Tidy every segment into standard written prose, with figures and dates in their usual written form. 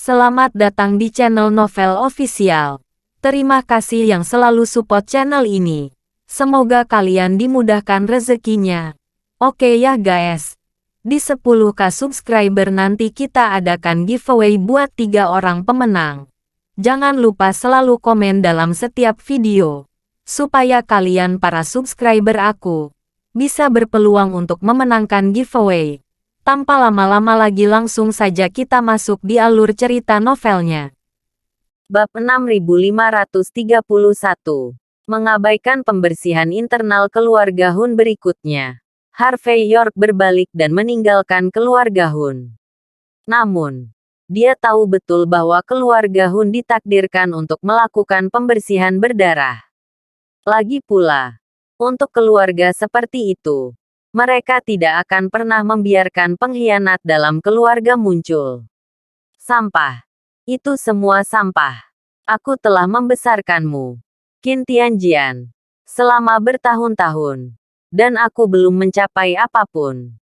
Selamat datang di channel Novel Official. Terima kasih yang selalu support channel ini. Semoga kalian dimudahkan rezekinya. Oke ya guys. Di 10k subscriber nanti kita adakan giveaway buat 3 orang pemenang. Jangan lupa selalu komen dalam setiap video. Supaya kalian para subscriber aku bisa berpeluang untuk memenangkan giveaway. Tanpa lama-lama lagi langsung saja kita masuk di alur cerita novelnya. Bab 6531. Mengabaikan pembersihan internal keluarga Hun berikutnya. Harvey York berbalik dan meninggalkan keluarga Hun. Namun, dia tahu betul bahwa keluarga Hun ditakdirkan untuk melakukan pembersihan berdarah. Lagi pula, untuk keluarga seperti itu, mereka tidak akan pernah membiarkan pengkhianat dalam keluarga muncul. Sampah. Itu semua sampah. Aku telah membesarkanmu, Qin Tianjian, selama bertahun-tahun. Dan aku belum mencapai apapun.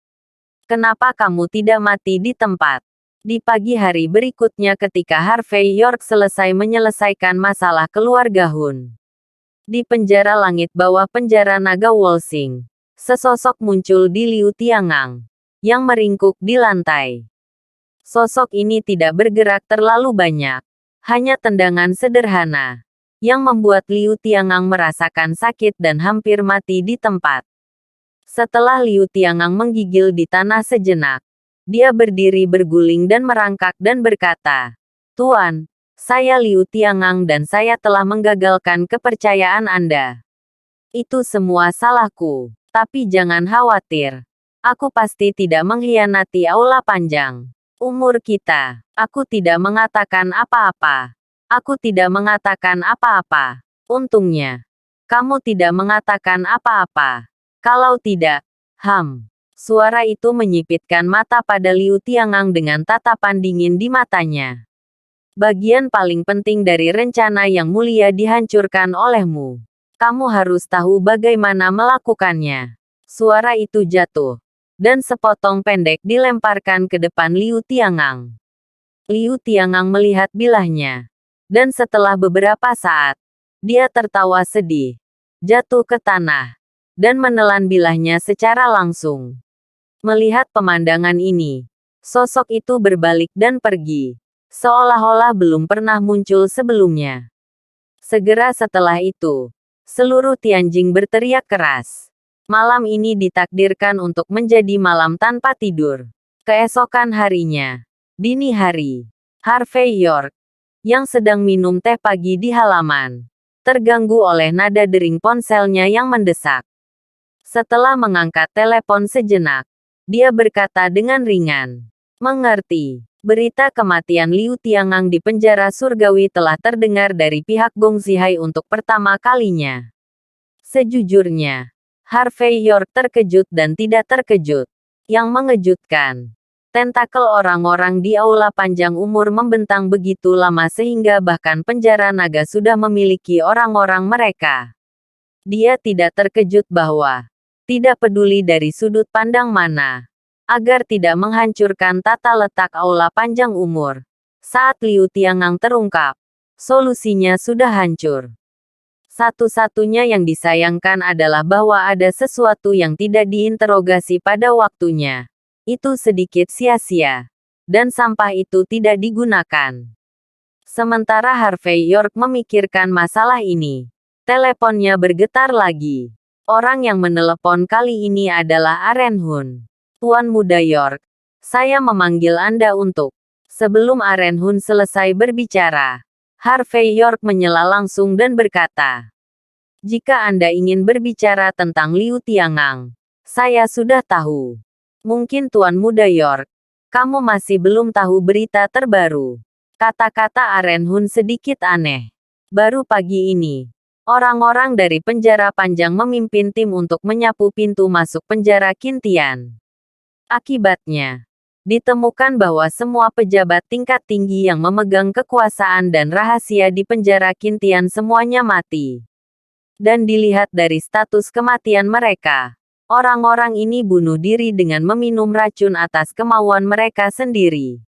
Kenapa kamu tidak mati di tempat? Di pagi hari berikutnya ketika Harvey York selesai menyelesaikan masalah keluarga Hun. Di penjara langit bawah penjara naga Wolsing, sesosok muncul di Liu Tiangang, yang meringkuk di lantai. Sosok ini tidak bergerak terlalu banyak, hanya tendangan sederhana, yang membuat Liu Tiangang merasakan sakit dan hampir mati di tempat. Setelah Liu Tiangang menggigil di tanah sejenak, dia berdiri berguling dan merangkak dan berkata, "Tuan, saya Liu Tiangang dan saya telah menggagalkan kepercayaan Anda. Itu semua salahku. Tapi jangan khawatir. Aku pasti tidak mengkhianati Aula Panjang. Umur kita. Aku tidak mengatakan apa-apa. Aku tidak mengatakan apa-apa. Untungnya, kamu tidak mengatakan apa-apa. Kalau tidak, Suara itu menyipitkan mata pada Liu Tiangang dengan tatapan dingin di matanya. Bagian paling penting dari rencana yang mulia dihancurkan olehmu. Kamu harus tahu bagaimana melakukannya. Suara itu jatuh, dan sepotong pendek dilemparkan ke depan Liu Tiangang. Liu Tiangang melihat bilahnya, dan setelah beberapa saat, dia tertawa sedih, jatuh ke tanah, dan menelan bilahnya secara langsung. Melihat pemandangan ini, sosok itu berbalik dan pergi, seolah-olah belum pernah muncul sebelumnya. Segera setelah itu, seluruh Tianjing berteriak keras. Malam ini ditakdirkan untuk menjadi malam tanpa tidur. Keesokan harinya, dini hari, Harvey York, yang sedang minum teh pagi di halaman, terganggu oleh nada dering ponselnya yang mendesak. Setelah mengangkat telepon sejenak, dia berkata dengan ringan, "Mengerti. Berita kematian Liu Tiangang di penjara surgawi telah terdengar dari pihak Gong Zihai untuk pertama kalinya." Sejujurnya, Harvey York terkejut dan tidak terkejut. Yang mengejutkan, tentakel orang-orang di Aula Panjang Umur membentang begitu lama sehingga bahkan penjara naga sudah memiliki orang-orang mereka. Dia tidak terkejut bahwa, tidak peduli dari sudut pandang mana, agar tidak menghancurkan tata letak Aula Panjang Umur. Saat Liu Tiangang terungkap, solusinya sudah hancur. Satu-satunya yang disayangkan adalah bahwa ada sesuatu yang tidak diinterogasi pada waktunya. Itu sedikit sia-sia. Dan sampah itu tidak digunakan. Sementara Harvey York memikirkan masalah ini, teleponnya bergetar lagi. Orang yang menelepon kali ini adalah Aren Hun. "Tuan Muda York, saya memanggil Anda untuk..." Sebelum Aren Hun selesai berbicara, Harvey York menyela langsung dan berkata, "Jika Anda ingin berbicara tentang Liu Tiangang, saya sudah tahu. Mungkin Tuan Muda York, kamu masih belum tahu berita terbaru." Kata-kata Aren Hun sedikit aneh. Baru pagi ini, orang-orang dari penjara panjang memimpin tim untuk menyapu pintu masuk penjara Qin Tian. Akibatnya, ditemukan bahwa semua pejabat tingkat tinggi yang memegang kekuasaan dan rahasia di penjara Qin Tian semuanya mati. Dan dilihat dari status kematian mereka, orang-orang ini bunuh diri dengan meminum racun atas kemauan mereka sendiri.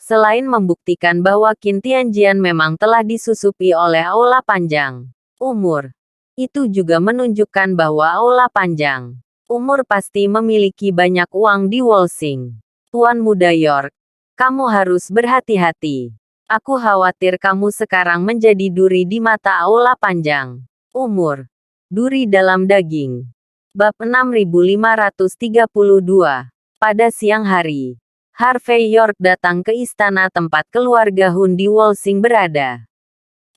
Selain membuktikan bahwa Qin Tianjian memang telah disusupi oleh aula panjang umur, itu juga menunjukkan bahwa aula panjang umur pasti memiliki banyak uang di Wolsing. Tuan Muda York, kamu harus berhati-hati. Aku khawatir kamu sekarang menjadi duri di mata aula panjang umur. Duri dalam daging. Bab 6532. Pada siang hari, Harvey York datang ke istana tempat keluarga Hun di Wolsing berada.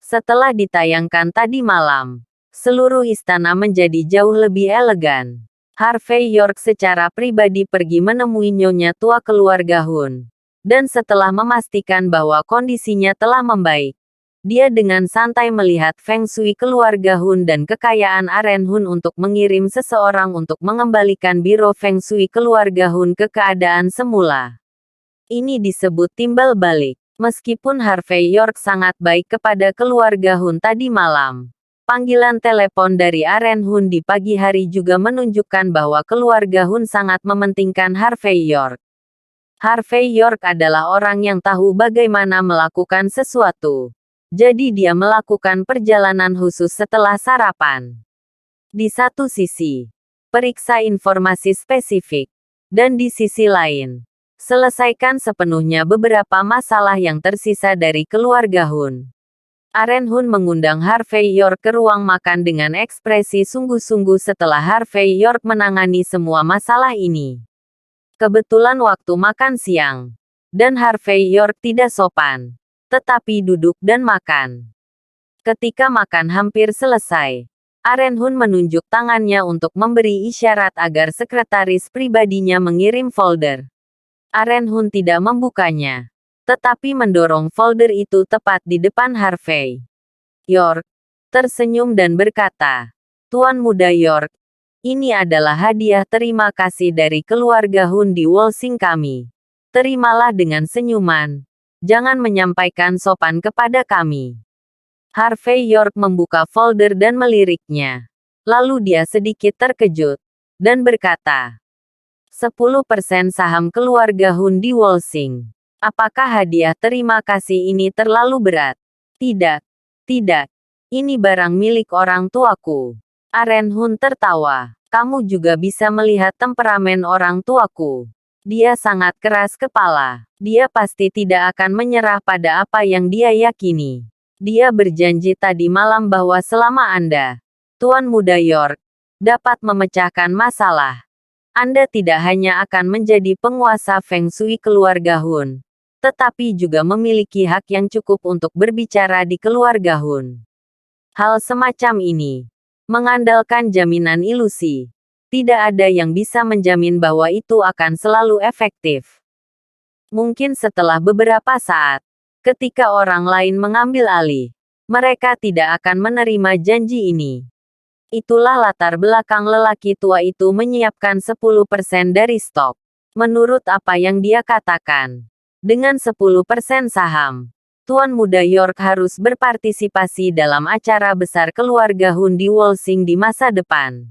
Setelah ditayangkan tadi malam, seluruh istana menjadi jauh lebih elegan. Harvey York secara pribadi pergi menemui nyonya tua keluarga Hun. Dan setelah memastikan bahwa kondisinya telah membaik, dia dengan santai melihat Feng Shui keluarga Hun dan kekayaan Aren Hun untuk mengirim seseorang untuk mengembalikan biro Feng Shui keluarga Hun ke keadaan semula. Ini disebut timbal balik. Meskipun Harvey York sangat baik kepada keluarga Hun tadi malam, panggilan telepon dari Aren Hun di pagi hari juga menunjukkan bahwa keluarga Hun sangat mementingkan Harvey York. Harvey York adalah orang yang tahu bagaimana melakukan sesuatu. Jadi dia melakukan perjalanan khusus setelah sarapan. Di satu sisi, periksa informasi spesifik. Dan di sisi lain, selesaikan sepenuhnya beberapa masalah yang tersisa dari keluarga Hun. Aren Hun mengundang Harvey York ke ruang makan dengan ekspresi sungguh-sungguh setelah Harvey York menangani semua masalah ini. Kebetulan waktu makan siang. Dan Harvey York tidak sopan. Tetapi duduk dan makan. Ketika makan hampir selesai, Aren Hun menunjuk tangannya untuk memberi isyarat agar sekretaris pribadinya mengirim folder. Aren Hun tidak membukanya, tetapi mendorong folder itu tepat di depan Harvey York, tersenyum dan berkata, "Tuan Muda York, ini adalah hadiah terima kasih dari keluarga Hun di Wolsing kami. Terimalah dengan senyuman. Jangan menyampaikan sopan kepada kami." Harvey York membuka folder dan meliriknya. Lalu dia sedikit terkejut, dan berkata, 10% saham keluarga Hun di Wolsing. Apakah hadiah terima kasih ini terlalu berat? Tidak. Tidak. Ini barang milik orang tuaku. Aren Hun tertawa. Kamu juga bisa melihat temperamen orang tuaku. Dia sangat keras kepala. Dia pasti tidak akan menyerah pada apa yang dia yakini. Dia berjanji tadi malam bahwa selama Anda, Tuan Muda York, dapat memecahkan masalah, Anda tidak hanya akan menjadi penguasa Feng Shui keluarga Hun, tetapi juga memiliki hak yang cukup untuk berbicara di keluarga Hun. Hal semacam ini mengandalkan jaminan ilusi. Tidak ada yang bisa menjamin bahwa itu akan selalu efektif. Mungkin setelah beberapa saat, ketika orang lain mengambil alih, mereka tidak akan menerima janji ini. Itulah latar belakang lelaki tua itu menyiapkan 10% dari stok. Menurut apa yang dia katakan, dengan 10% saham, Tuan Muda York harus berpartisipasi dalam acara besar keluarga Hun di Wolsing di masa depan.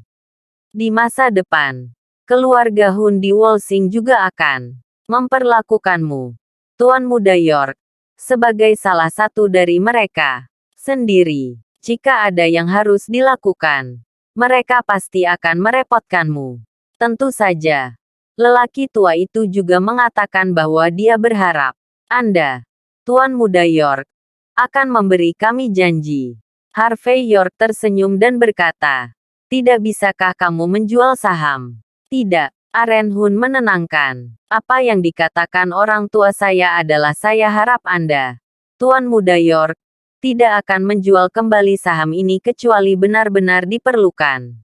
Di masa depan, keluarga Hun di Wolsing juga akan memperlakukanmu, Tuan Muda York, sebagai salah satu dari mereka sendiri. Jika ada yang harus dilakukan, mereka pasti akan merepotkanmu. Tentu saja. Lelaki tua itu juga mengatakan bahwa dia berharap Anda, Tuan Muda York, akan memberi kami janji. Harvey York tersenyum dan berkata, "Tidak bisakah kamu menjual saham?" "Tidak." Aren Hun menenangkan. "Apa yang dikatakan orang tua saya adalah saya harap Anda, Tuan Muda York, tidak akan menjual kembali saham ini kecuali benar-benar diperlukan.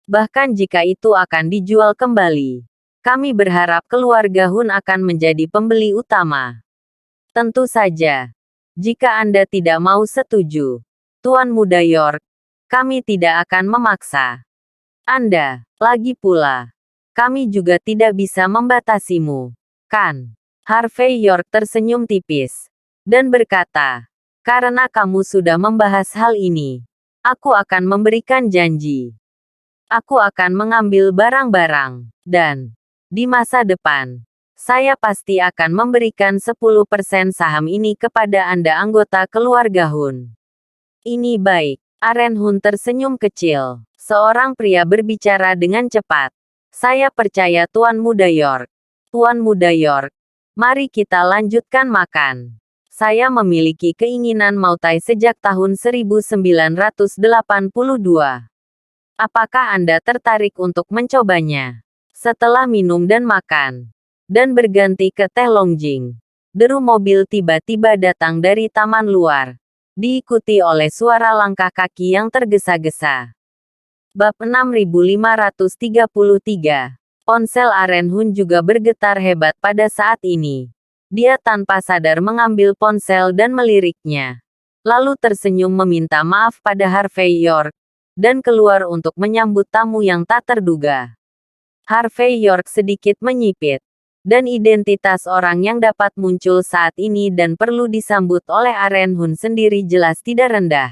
Bahkan jika itu akan dijual kembali, kami berharap keluarga Hun akan menjadi pembeli utama. Tentu saja, jika Anda tidak mau setuju, Tuan Muda York, kami tidak akan memaksa Anda. Lagi pula, kami juga tidak bisa membatasimu, kan?" Harvey York tersenyum tipis, dan berkata, "Karena kamu sudah membahas hal ini, aku akan memberikan janji. Aku akan mengambil barang-barang, dan di masa depan, Saya pasti akan memberikan 10% saham ini kepada Anda anggota keluarga Hun. Ini baik. Aren Hun tersenyum kecil. Seorang pria berbicara dengan cepat. Saya percaya Tuan Muda York. Tuan Muda York, mari kita lanjutkan makan. Saya memiliki keinginan Mautai sejak tahun 1982. Apakah Anda tertarik untuk mencobanya? Setelah minum dan makan, dan berganti ke teh Longjing, deru mobil tiba-tiba datang dari taman luar, diikuti oleh suara langkah kaki yang tergesa-gesa. Bab 6533. Ponsel Aren Hun juga bergetar hebat pada saat ini. Dia tanpa sadar mengambil ponsel dan meliriknya. Lalu tersenyum meminta maaf pada Harvey York, dan keluar untuk menyambut tamu yang tak terduga. Harvey York sedikit menyipit. Dan identitas orang yang dapat muncul saat ini dan perlu disambut oleh Aren Hun sendiri jelas tidak rendah.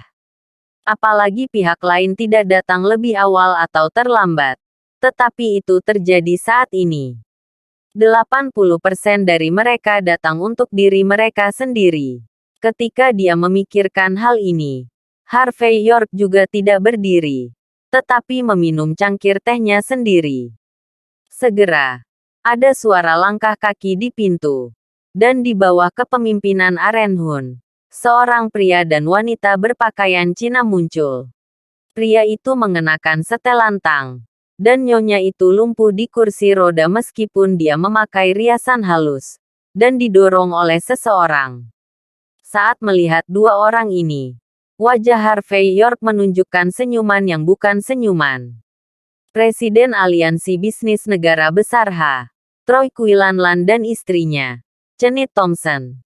Apalagi pihak lain tidak datang lebih awal atau terlambat. Tetapi itu terjadi saat ini. 80% dari mereka datang untuk diri mereka sendiri. Ketika dia memikirkan hal ini, Harvey York juga tidak berdiri, tetapi meminum cangkir tehnya sendiri. Segera, ada suara langkah kaki di pintu. Dan di bawah kepemimpinan Aren Hun, seorang pria dan wanita berpakaian Cina muncul. Pria itu mengenakan setelan tang. Dan nyonya itu lumpuh di kursi roda meskipun dia memakai riasan halus, dan didorong oleh seseorang. Saat melihat dua orang ini, wajah Harvey York menunjukkan senyuman yang bukan senyuman. Presiden Aliansi Bisnis Negara Besar H. Troy Quilanlan dan istrinya, Cenith Thompson.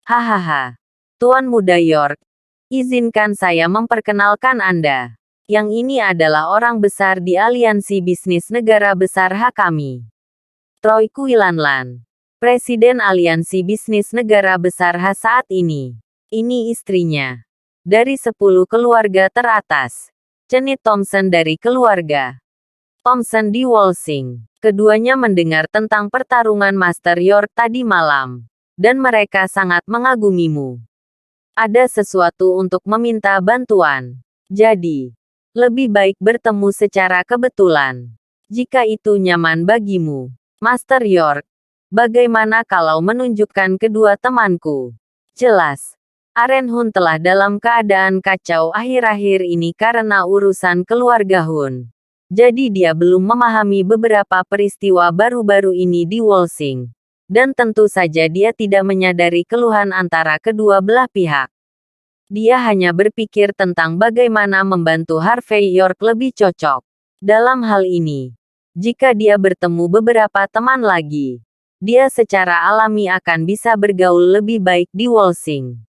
Hahaha. Tuan Muda York, izinkan saya memperkenalkan Anda. Yang ini adalah orang besar di Aliansi Bisnis Negara Besar H kami. Troy Quilanlan, Presiden Aliansi Bisnis Negara Besar H saat ini. Ini istrinya. Dari 10 keluarga teratas. Cenith Thompson dari keluarga Thompson di Walsing. Keduanya mendengar tentang pertarungan Master York tadi malam. Dan mereka sangat mengagumimu. Ada sesuatu untuk meminta bantuan. Jadi, lebih baik bertemu secara kebetulan. Jika itu nyaman bagimu, Master York. Bagaimana kalau menunjukkan kedua temanku? Jelas, Aren Hun telah dalam keadaan kacau akhir-akhir ini karena urusan keluarga Hun. Jadi dia belum memahami beberapa peristiwa baru-baru ini di Walsing. Dan tentu saja dia tidak menyadari keluhan antara kedua belah pihak. Dia hanya berpikir tentang bagaimana membantu Harvey York lebih cocok. Dalam hal ini, jika dia bertemu beberapa teman lagi, dia secara alami akan bisa bergaul lebih baik di Walsing.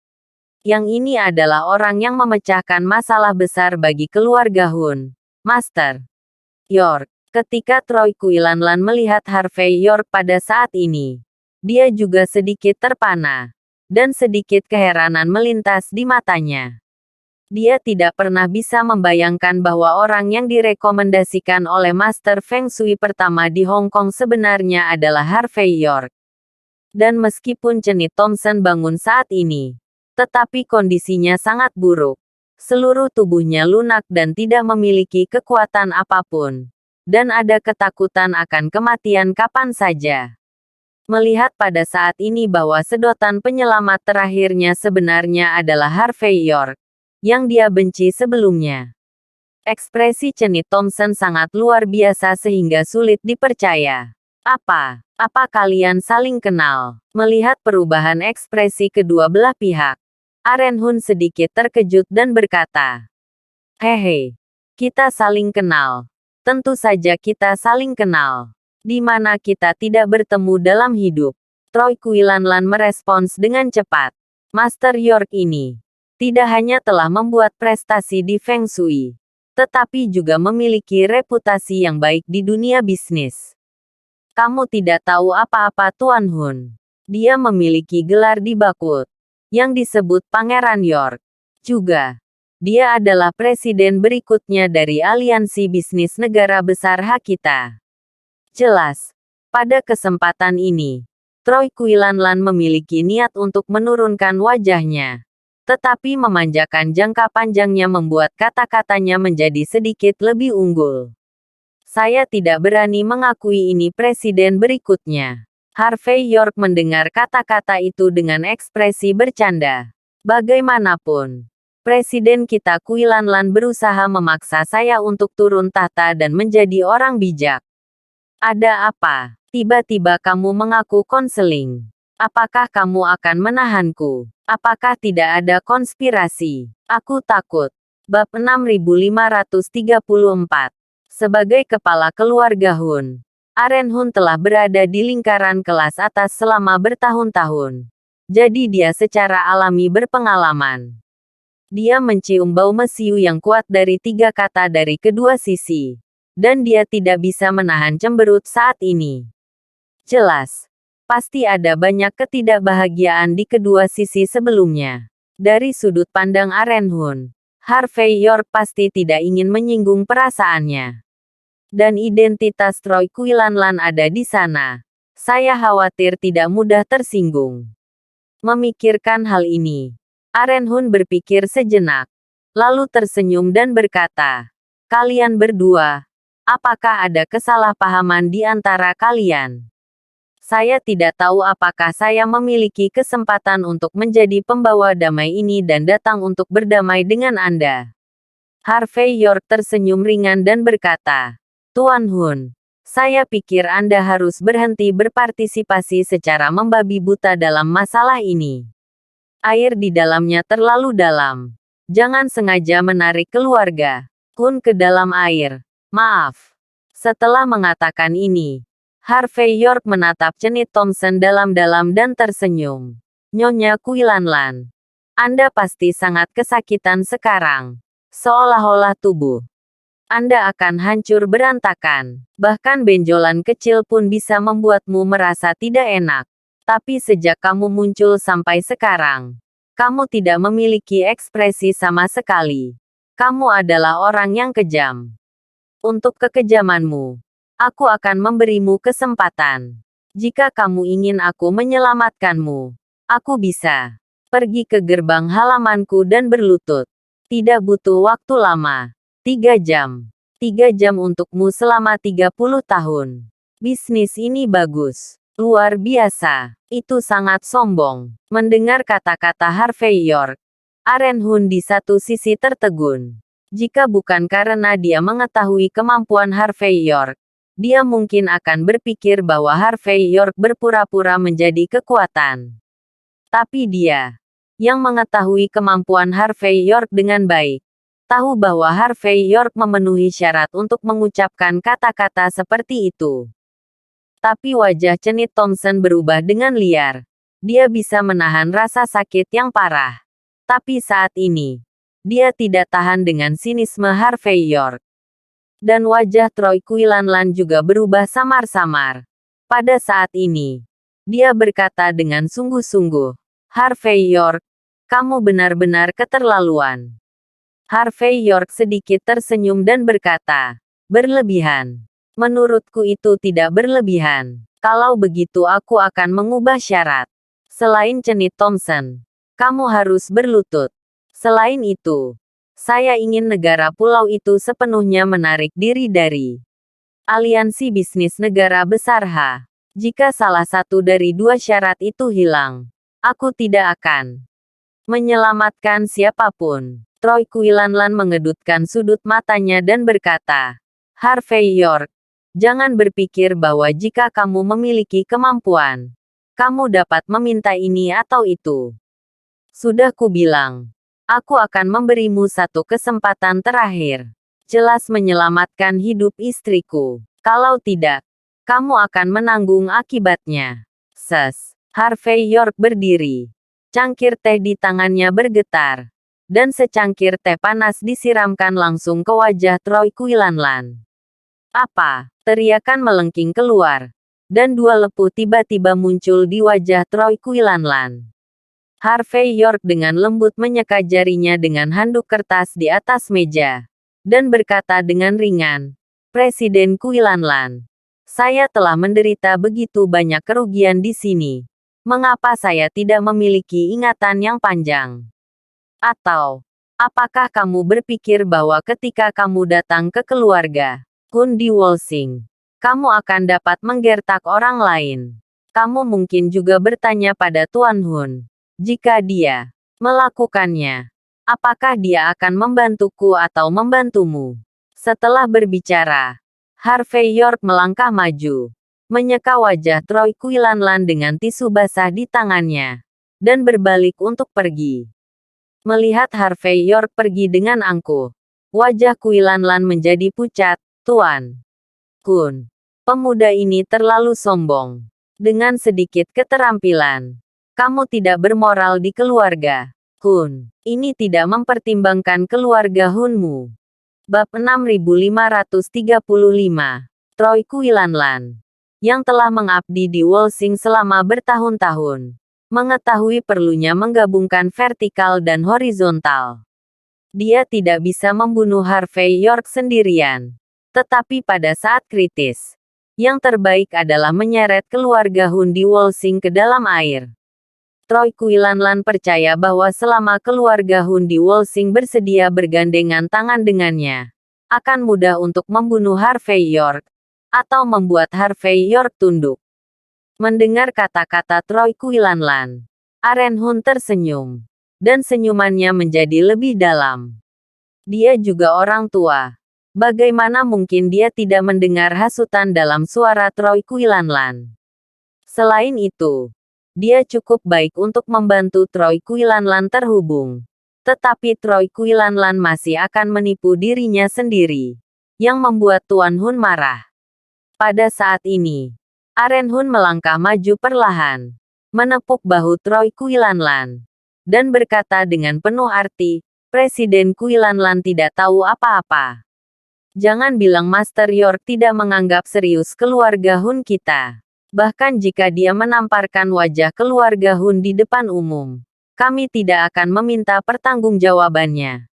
Yang ini adalah orang yang memecahkan masalah besar bagi keluarga Hun. Master York. Ketika Troy Quilanlan melihat Harvey York pada saat ini, dia juga sedikit terpana. Dan sedikit keheranan melintas di matanya. Dia tidak pernah bisa membayangkan bahwa orang yang direkomendasikan oleh Master Feng Shui pertama di Hong Kong sebenarnya adalah Harvey York. Dan meskipun Cenith Thompson bangun saat ini, tetapi kondisinya sangat buruk. Seluruh tubuhnya lunak dan tidak memiliki kekuatan apapun. Dan ada ketakutan akan kematian kapan saja. Melihat pada saat ini bahwa sedotan penyelamat terakhirnya sebenarnya adalah Harvey York, yang dia benci sebelumnya. Ekspresi Cenith Thompson sangat luar biasa sehingga sulit dipercaya. Apa kalian saling kenal? Melihat perubahan ekspresi kedua belah pihak, Aren Hun sedikit terkejut dan berkata, "Hehe, kita saling kenal. Tentu saja kita saling kenal. Di mana kita tidak bertemu dalam hidup." Troy Quilanlan merespons dengan cepat. Master York ini tidak hanya telah membuat prestasi di Feng Shui, tetapi juga memiliki reputasi yang baik di dunia bisnis. Kamu tidak tahu apa-apa Tuan Hun. Dia memiliki gelar di Bakut, yang disebut Pangeran York. Juga, dia adalah presiden berikutnya dari Aliansi Bisnis Negara Besar H kita. Jelas, Pada kesempatan ini, Troy Quilanlan memiliki niat untuk menurunkan wajahnya. Tetapi memanjakan jangka panjangnya membuat kata-katanya menjadi sedikit lebih unggul. Saya tidak berani mengakui ini presiden berikutnya. Harvey York mendengar kata-kata itu dengan ekspresi bercanda. Bagaimanapun, presiden kita Quilanlan berusaha memaksa saya untuk turun tahta dan menjadi orang bijak. Ada apa? Tiba-tiba kamu mengaku konseling. Apakah kamu akan menahanku? Apakah tidak ada konspirasi? Aku takut. Bab 6534. Sebagai kepala keluarga Hun, Aren Hun telah berada di lingkaran kelas atas selama bertahun-tahun. Jadi dia secara alami berpengalaman. Dia mencium bau mesiu yang kuat dari 3 kata dari kedua sisi. Dan dia tidak bisa menahan cemberut saat ini. Jelas. Pasti ada banyak ketidakbahagiaan di kedua sisi sebelumnya. Dari sudut pandang Aren Hun, Harvey York pasti tidak ingin menyinggung perasaannya. Dan identitas Troy Quilanlan ada di sana. Saya khawatir tidak mudah tersinggung. Memikirkan hal ini, Aren Hun berpikir sejenak. Lalu tersenyum dan berkata, "Kalian berdua, apakah ada kesalahpahaman di antara kalian? Saya tidak tahu apakah saya memiliki kesempatan untuk menjadi pembawa damai ini dan datang untuk berdamai dengan Anda." Harvey York tersenyum ringan dan berkata, "Tuan Hun, saya pikir Anda harus berhenti berpartisipasi secara membabi buta dalam masalah ini. Air di dalamnya terlalu dalam. Jangan sengaja menarik keluarga Hun ke dalam air. Maaf." Setelah mengatakan ini, Harvey York menatap cenit Thompson dalam-dalam dan tersenyum. "Nyonya Quilanlan, Anda pasti sangat kesakitan sekarang. Seolah-olah tubuh Anda akan hancur berantakan. Bahkan benjolan kecil pun bisa membuatmu merasa tidak enak. Tapi sejak kamu muncul sampai sekarang, kamu tidak memiliki ekspresi sama sekali. Kamu adalah orang yang kejam. Untuk kekejamanmu, aku akan memberimu kesempatan. Jika kamu ingin aku menyelamatkanmu, aku bisa pergi ke gerbang halamanku dan berlutut. Tidak butuh waktu lama. 3 jam. 3 jam untukmu selama 30 tahun. Bisnis ini bagus. Luar biasa. Itu sangat sombong." Mendengar kata-kata Harvey York, Aren Hun di satu sisi tertegun. Jika bukan karena dia mengetahui kemampuan Harvey York, dia mungkin akan berpikir bahwa Harvey York berpura-pura menjadi kekuatan. Tapi dia, yang mengetahui kemampuan Harvey York dengan baik, tahu bahwa Harvey York memenuhi syarat untuk mengucapkan kata-kata seperti itu. Tapi wajah cenit Thompson berubah dengan liar. Dia bisa menahan rasa sakit yang parah. Tapi saat ini, dia tidak tahan dengan sinisme Harvey York. Dan wajah Troy Quilanlan juga berubah samar-samar. Pada saat ini, dia berkata dengan sungguh-sungguh, "Harvey York, kamu benar-benar keterlaluan." Harvey York sedikit tersenyum dan berkata, "Berlebihan. Menurutku itu tidak berlebihan. Kalau begitu aku akan mengubah syarat. Selain cenit Thompson, kamu harus berlutut. Selain itu, saya ingin negara pulau itu sepenuhnya menarik diri dari aliansi bisnis negara besar H. Jika salah satu dari 2 syarat itu hilang, aku tidak akan menyelamatkan siapapun." Troy Quilanlan mengedutkan sudut matanya dan berkata, "Harvey York, jangan berpikir bahwa jika kamu memiliki kemampuan, kamu dapat meminta ini atau itu. Sudah kubilang, aku akan memberimu satu kesempatan terakhir. Jelas menyelamatkan hidup istriku. Kalau tidak, kamu akan menanggung akibatnya." Harvey York berdiri. Cangkir teh di tangannya bergetar. Dan secangkir teh panas disiramkan langsung ke wajah Troy Quilanlan. "Apa?" teriakan melengking keluar. Dan 2 lepu tiba-tiba muncul di wajah Troy Quilanlan. Harvey York dengan lembut menyeka jarinya dengan handuk kertas di atas meja. Dan berkata dengan ringan, "Presiden Quilanlan, Saya telah menderita begitu banyak kerugian di sini. Mengapa saya tidak memiliki ingatan yang panjang? Atau, apakah kamu berpikir bahwa ketika kamu datang ke keluarga Hun di Wolsing, kamu akan dapat menggertak orang lain? Kamu mungkin juga bertanya pada Tuan Hun, jika dia melakukannya, apakah dia akan membantuku atau membantumu? Setelah berbicara, Harvey York melangkah maju, menyeka wajah Troy Quinlan dengan tisu basah di tangannya, dan berbalik untuk pergi. Melihat Harvey York pergi dengan angkuh, wajah Quinlan menjadi pucat. Tuan Hun, pemuda ini terlalu sombong. Dengan sedikit keterampilan, kamu tidak bermoral di keluarga Hun. Ini tidak mempertimbangkan keluarga Hunmu. Bab 6535. Troy Quinlan, yang telah mengabdi di Wolsing selama bertahun-tahun, mengetahui perlunya menggabungkan vertikal dan horizontal. Dia tidak bisa membunuh Harvey York sendirian. Tetapi pada saat kritis, yang terbaik adalah menyeret keluarga Hun di Wolsing ke dalam air. Troy Quinlan percaya bahwa selama keluarga Hun di Wolsing bersedia bergandengan tangan dengannya, akan mudah untuk membunuh Harvey York, atau membuat Harvey York tunduk. Mendengar kata-kata Troy Quinlan, Aren Hun tersenyum, dan senyumannya menjadi lebih dalam. Dia juga orang tua. Bagaimana mungkin dia tidak mendengar hasutan dalam suara Troy Quinlan? Selain itu, dia cukup baik untuk membantu Troy Quinlan terhubung. Tetapi Troy Quinlan masih akan menipu dirinya sendiri, yang membuat Tuan Hun marah. Pada saat ini, Aren Hun melangkah maju perlahan, menepuk bahu Troy Quinlan, dan berkata dengan penuh arti, Presiden Quinlan tidak tahu apa-apa. Jangan bilang Master York tidak menganggap serius keluarga Hun kita. Bahkan jika dia menamparkan wajah keluarga Hun di depan umum, kami tidak akan meminta pertanggungjawabannya.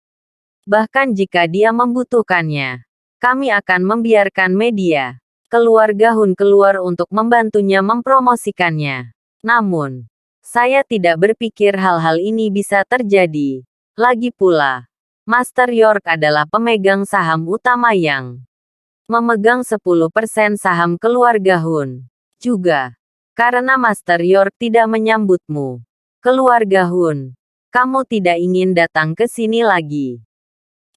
Bahkan jika dia membutuhkannya, kami akan membiarkan media keluarga Hun keluar untuk membantunya mempromosikannya. Namun, saya tidak berpikir hal-hal ini bisa terjadi. Lagi pula, Master York adalah pemegang saham utama yang memegang 10% saham keluarga Hun. Juga, karena Master York tidak menyambutmu, keluarga Hun, kamu tidak ingin datang ke sini lagi.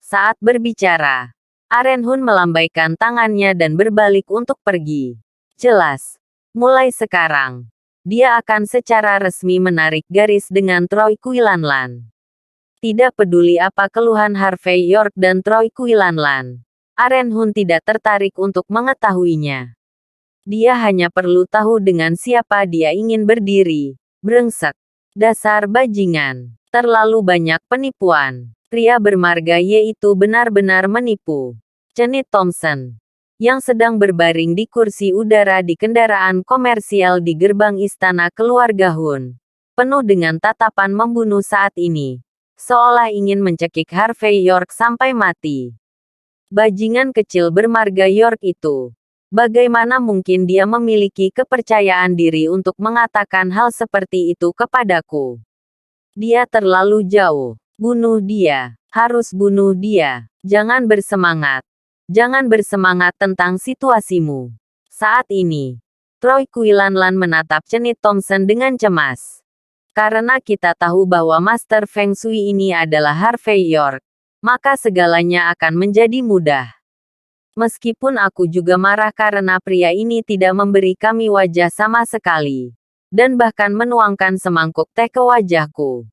Saat berbicara, Aren Hun melambaikan tangannya dan berbalik untuk pergi. Jelas, mulai sekarang, dia akan secara resmi menarik garis dengan Troy Quinlan. Tidak peduli apa keluhan Harvey York dan Troy Quinlan, Aren Hun tidak tertarik untuk mengetahuinya. Dia hanya perlu tahu dengan siapa dia ingin berdiri. Brengsek. Dasar bajingan. Terlalu banyak penipuan. Pria bermarga yaitu benar-benar menipu. Cenit Thompson, yang sedang berbaring di kursi udara di kendaraan komersial di gerbang istana keluarga Hun, penuh dengan tatapan membunuh saat ini, seolah ingin mencekik Harvey York sampai mati. Bajingan kecil bermarga York itu. Bagaimana mungkin dia memiliki kepercayaan diri untuk mengatakan hal seperti itu kepadaku? Dia terlalu jauh. Bunuh dia. Harus bunuh dia. Jangan bersemangat. Jangan bersemangat tentang situasimu. Saat ini, Troy Quinlan menatap Cenit Thompson dengan cemas. Karena kita tahu bahwa Master Feng Shui ini adalah Harvey York, maka segalanya akan menjadi mudah. Meskipun aku juga marah karena pria ini tidak memberi kami wajah sama sekali, dan bahkan menuangkan semangkuk teh ke wajahku.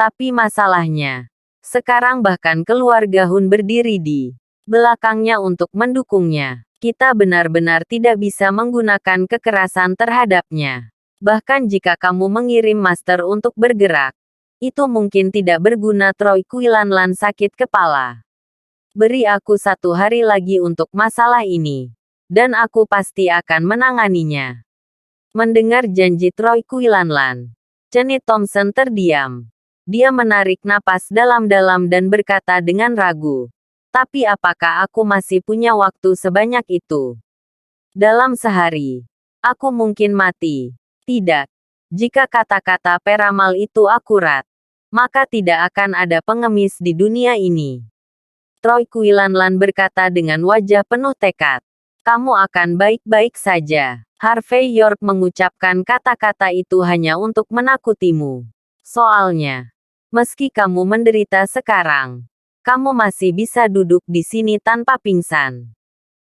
Tapi masalahnya, sekarang bahkan keluarga Hun berdiri di belakangnya untuk mendukungnya. Kita benar-benar tidak bisa menggunakan kekerasan terhadapnya. Bahkan jika kamu mengirim master untuk bergerak, itu mungkin tidak berguna. Troy Quinlan sakit kepala. Beri aku 1 hari lagi untuk masalah ini, dan aku pasti akan menanganinya. Mendengar janji Troy Quinlan, Cenit Thompson terdiam. Dia menarik napas dalam-dalam dan berkata dengan ragu, tapi apakah aku masih punya waktu sebanyak itu? Dalam sehari, aku mungkin mati. Tidak. Jika kata-kata peramal itu akurat, maka tidak akan ada pengemis di dunia ini. Troy Quilanlan berkata dengan wajah penuh tekad. Kamu akan baik-baik saja. Harvey York mengucapkan kata-kata itu hanya untuk menakutimu. Soalnya, meski kamu menderita sekarang, kamu masih bisa duduk di sini tanpa pingsan.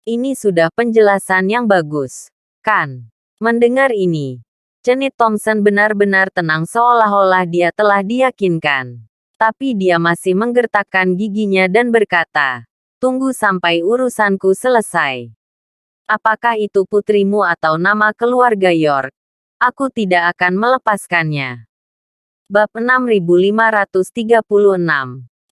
Ini sudah penjelasan yang bagus, kan? Mendengar ini, Cenit Thompson benar-benar tenang seolah-olah dia telah diyakinkan. Tapi dia masih menggertakkan giginya dan berkata, tunggu sampai urusanku selesai. Apakah itu putrimu atau nama keluarga York? Aku tidak akan melepaskannya. Bab 6536.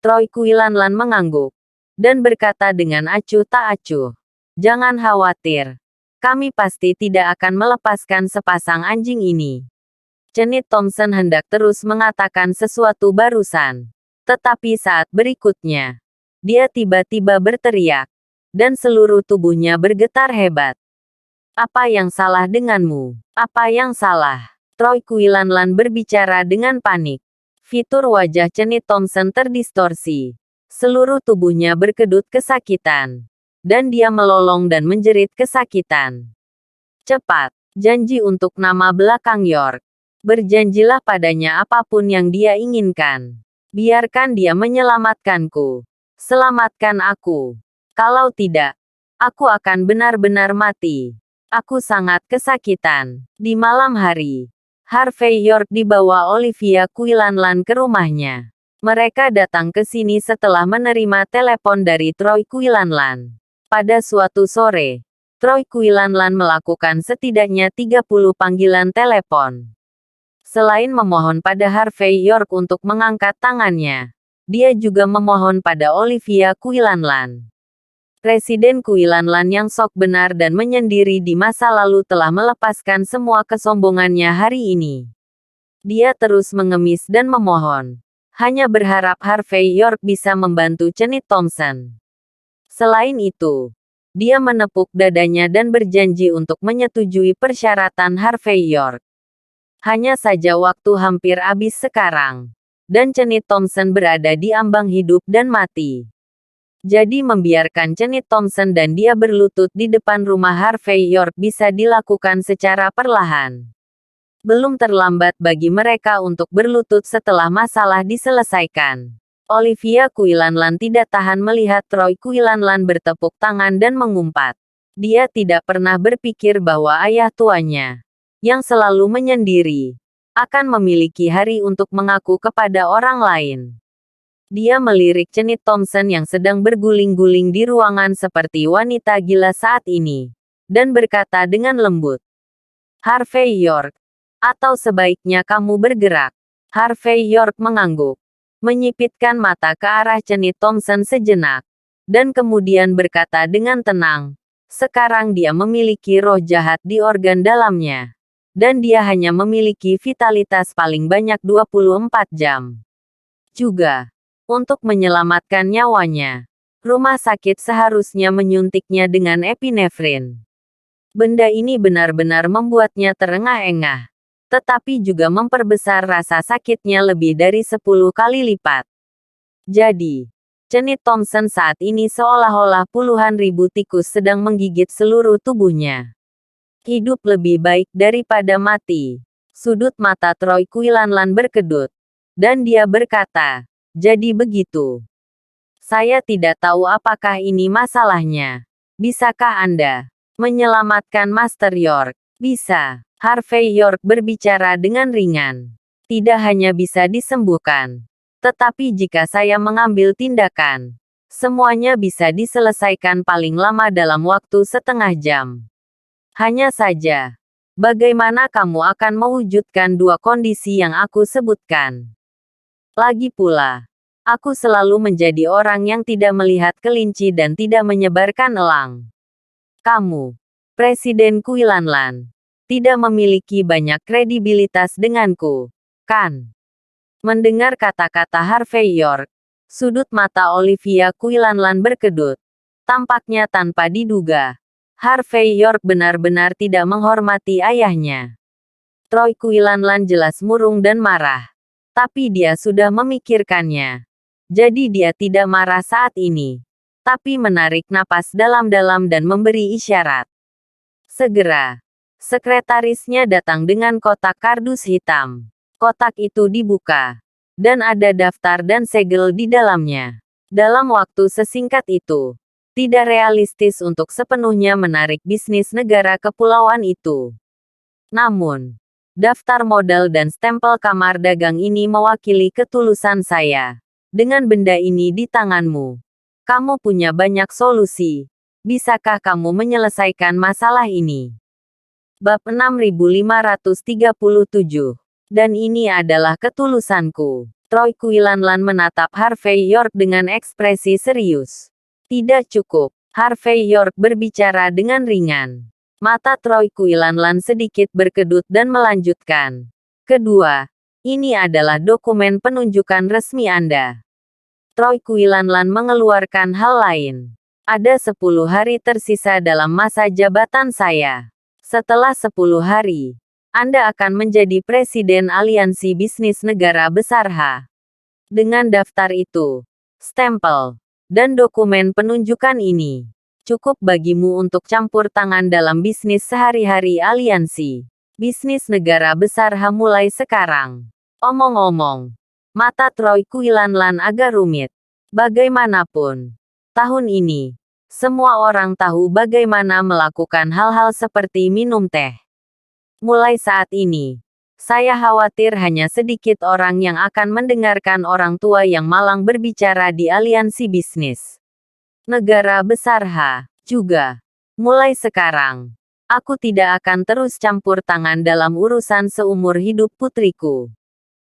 Troy Quilanlan mengangguk dan berkata dengan acuh tak acuh. Jangan khawatir. Kami pasti tidak akan melepaskan sepasang anjing ini. Cenit Thompson hendak terus mengatakan sesuatu barusan. Tetapi saat berikutnya, dia tiba-tiba berteriak. Dan seluruh tubuhnya bergetar hebat. Apa yang salah denganmu? Apa yang salah? Troy Quilanlan berbicara dengan panik. Fitur wajah Cenit Thompson terdistorsi. Seluruh tubuhnya berkedut kesakitan. Dan dia melolong dan menjerit kesakitan. Cepat, janji untuk nama belakang York. Berjanjilah padanya apapun yang dia inginkan. Biarkan dia menyelamatkanku. Selamatkan aku. Kalau tidak, aku akan benar-benar mati. Aku sangat kesakitan. Di malam hari, Harvey York dibawa Olivia Quilanlan ke rumahnya. Mereka datang ke sini setelah menerima telepon dari Troy Quilanlan. Pada suatu sore, Troy Quilanlan melakukan setidaknya 30 panggilan telepon. Selain memohon pada Harvey York untuk mengangkat tangannya, dia juga memohon pada Olivia Quilanlan. Presiden Quilanlan yang sok benar dan menyendiri di masa lalu telah melepaskan semua kesombongannya hari ini. Dia terus mengemis dan memohon, hanya berharap Harvey York bisa membantu Cenit Thompson. Selain itu, dia menepuk dadanya dan berjanji untuk menyetujui persyaratan Harvey York. Hanya saja waktu hampir habis sekarang, dan Cenit Thompson berada di ambang hidup dan mati. Jadi membiarkan Cenit Thompson dan dia berlutut di depan rumah Harvey York bisa dilakukan secara perlahan. Belum terlambat bagi mereka untuk berlutut setelah masalah diselesaikan. Olivia Quilanlan tidak tahan melihat Troy Quilanlan bertepuk tangan dan mengumpat. Dia tidak pernah berpikir bahwa ayah tuanya, yang selalu menyendiri, akan memiliki hari untuk mengaku kepada orang lain. Dia melirik Cenit Thompson yang sedang berguling-guling di ruangan seperti wanita gila saat ini, dan berkata dengan lembut, Harvey York, atau sebaiknya kamu bergerak. Harvey York mengangguk, menyipitkan mata ke arah Cenit Thompson sejenak, dan kemudian berkata dengan tenang, sekarang dia memiliki roh jahat di organ dalamnya. Dan dia hanya memiliki vitalitas paling banyak 24 jam. Juga, untuk menyelamatkan nyawanya, rumah sakit seharusnya menyuntiknya dengan epinefrin. Benda ini benar-benar membuatnya terengah-engah. Tetapi juga memperbesar rasa sakitnya lebih dari 10 kali lipat. Jadi, Cenit Thompson saat ini seolah-olah puluhan ribu tikus sedang menggigit seluruh tubuhnya. Hidup lebih baik daripada mati. Sudut mata Troy Quilanlan berkedut. Dan dia berkata, jadi begitu. Saya tidak tahu apakah ini masalahnya. Bisakah Anda menyelamatkan Master York? Bisa. Harvey York berbicara dengan ringan. Tidak hanya bisa disembuhkan, tetapi jika saya mengambil tindakan, semuanya bisa diselesaikan paling lama dalam waktu setengah jam. Hanya saja, bagaimana kamu akan mewujudkan dua kondisi yang aku sebutkan? Lagi pula, aku selalu menjadi orang yang tidak melihat kelinci dan tidak menyebarkan elang. Kamu, Presiden Quilanlan, tidak memiliki banyak kredibilitas denganku, kan? Mendengar kata-kata Harvey York, sudut mata Olivia Quilanlan berkedut. Tampaknya tanpa diduga, Harvey York benar-benar tidak menghormati ayahnya. Troy Quinlan jelas murung dan marah. Tapi dia sudah memikirkannya. Jadi dia tidak marah saat ini. Tapi menarik napas dalam-dalam dan memberi isyarat. Segera, sekretarisnya datang dengan kotak kardus hitam. Kotak itu dibuka. Dan ada daftar dan segel di dalamnya. Dalam waktu sesingkat itu, tidak realistis untuk sepenuhnya menarik bisnis negara kepulauan itu. Namun, daftar modal dan stempel kamar dagang ini mewakili ketulusan saya. Dengan benda ini di tanganmu, kamu punya banyak solusi. Bisakah kamu menyelesaikan masalah ini? Bab 6537. Dan ini adalah ketulusanku. Troy Quinlan menatap Harvey York dengan ekspresi serius. Tidak cukup. Harvey York berbicara dengan ringan. Mata Troy Quinlan sedikit berkedut dan melanjutkan. Kedua, ini adalah dokumen penunjukan resmi Anda. Troy Quinlan mengeluarkan hal lain. Ada 10 hari tersisa dalam masa jabatan saya. Setelah 10 hari, Anda akan menjadi Presiden Aliansi Bisnis Negara Besar H. Dengan daftar itu, stempel, dan dokumen penunjukan ini, cukup bagimu untuk campur tangan dalam bisnis sehari-hari aliansi. Bisnis negara besar H mulai sekarang. Omong-omong, mata Troy Quinlan agak rumit. Bagaimanapun, tahun ini, semua orang tahu bagaimana melakukan hal-hal seperti minum teh. Mulai saat ini, saya khawatir hanya sedikit orang yang akan mendengarkan orang tua yang malang berbicara di aliansi bisnis negara besar H. Juga, mulai sekarang, aku tidak akan terus campur tangan dalam urusan seumur hidup putriku.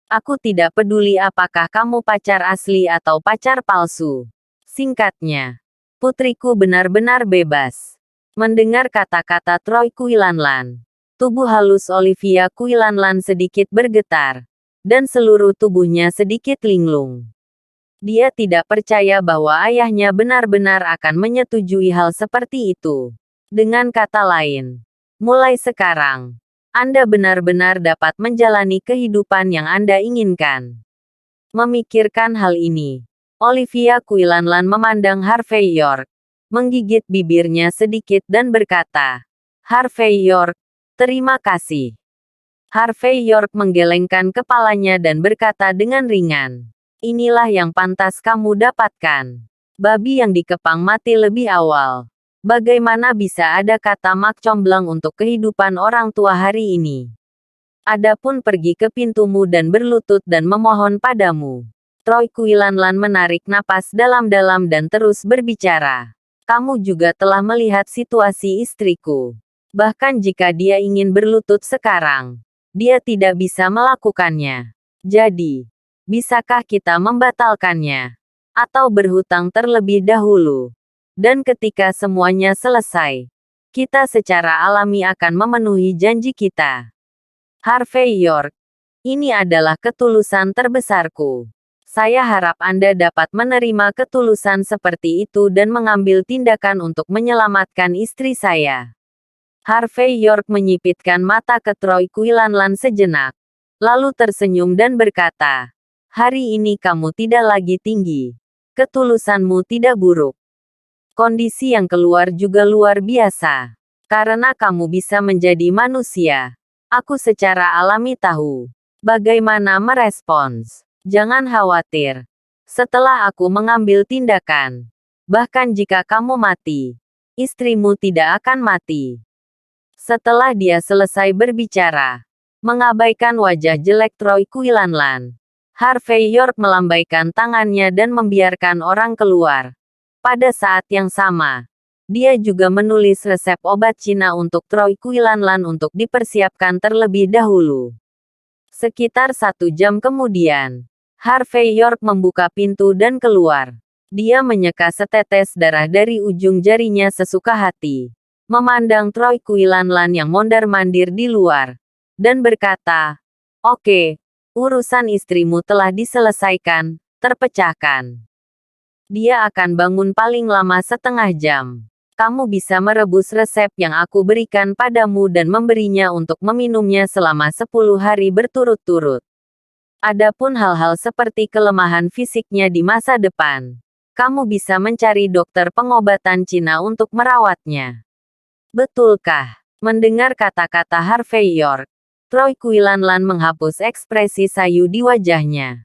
Aku tidak peduli apakah kamu pacar asli atau pacar palsu. Singkatnya, putriku benar-benar bebas. Mendengar kata-kata Troy Quinlan, tubuh halus Olivia Quinlan sedikit bergetar, dan seluruh tubuhnya sedikit linglung. Dia tidak percaya bahwa ayahnya benar-benar akan menyetujui hal seperti itu. Dengan kata lain, mulai sekarang, Anda benar-benar dapat menjalani kehidupan yang Anda inginkan. Memikirkan hal ini, Olivia Quinlan memandang Harvey York, menggigit bibirnya sedikit dan berkata, "Harvey York, terima kasih." Harvey York menggelengkan kepalanya dan berkata dengan ringan, "Inilah yang pantas kamu dapatkan. Babi yang dikepang mati lebih awal. Bagaimana bisa ada kata mak comblang untuk kehidupan orang tua hari ini? Adapun pergi ke pintumu dan berlutut dan memohon padamu." Troy Quinlan menarik napas dalam-dalam dan terus berbicara. "Kamu juga telah melihat situasi istriku. Bahkan jika dia ingin berlutut sekarang, dia tidak bisa melakukannya. Jadi, bisakah kita membatalkannya? Atau berhutang terlebih dahulu? Dan ketika semuanya selesai, kita secara alami akan memenuhi janji kita." Harvey York, ini adalah ketulusan terbesarku. Saya harap Anda dapat menerima ketulusan seperti itu dan mengambil tindakan untuk menyelamatkan istri saya. Harvey York menyipitkan mata ke Troy Quinlan sejenak, lalu tersenyum dan berkata, "Hari ini kamu tidak lagi tinggi. Ketulusanmu tidak buruk. Kondisi yang keluar juga luar biasa. Karena kamu bisa menjadi manusia. Aku secara alami tahu bagaimana merespons. Jangan khawatir. Setelah aku mengambil tindakan, bahkan jika kamu mati, istrimu tidak akan mati." Setelah dia selesai berbicara, mengabaikan wajah jelek Troy Quinlan, Harvey York melambaikan tangannya dan membiarkan orang keluar. Pada saat yang sama, dia juga menulis resep obat Cina untuk Troy Quinlan untuk dipersiapkan terlebih dahulu. Sekitar 1 jam kemudian, Harvey York membuka pintu dan keluar. Dia menyeka setetes darah dari ujung jarinya sesuka hati, memandang Troy Quinlan yang mondar-mandir di luar, dan berkata, "Oke, urusan istrimu telah diselesaikan, terpecahkan. Dia akan bangun paling lama setengah jam. Kamu bisa merebus resep yang aku berikan padamu dan memberinya untuk meminumnya selama 10 hari berturut-turut. Adapun hal-hal seperti kelemahan fisiknya di masa depan, kamu bisa mencari dokter pengobatan Cina untuk merawatnya. Betulkah? Mendengar kata-kata Harvey York, Troy Quilanlan menghapus ekspresi sayu di wajahnya.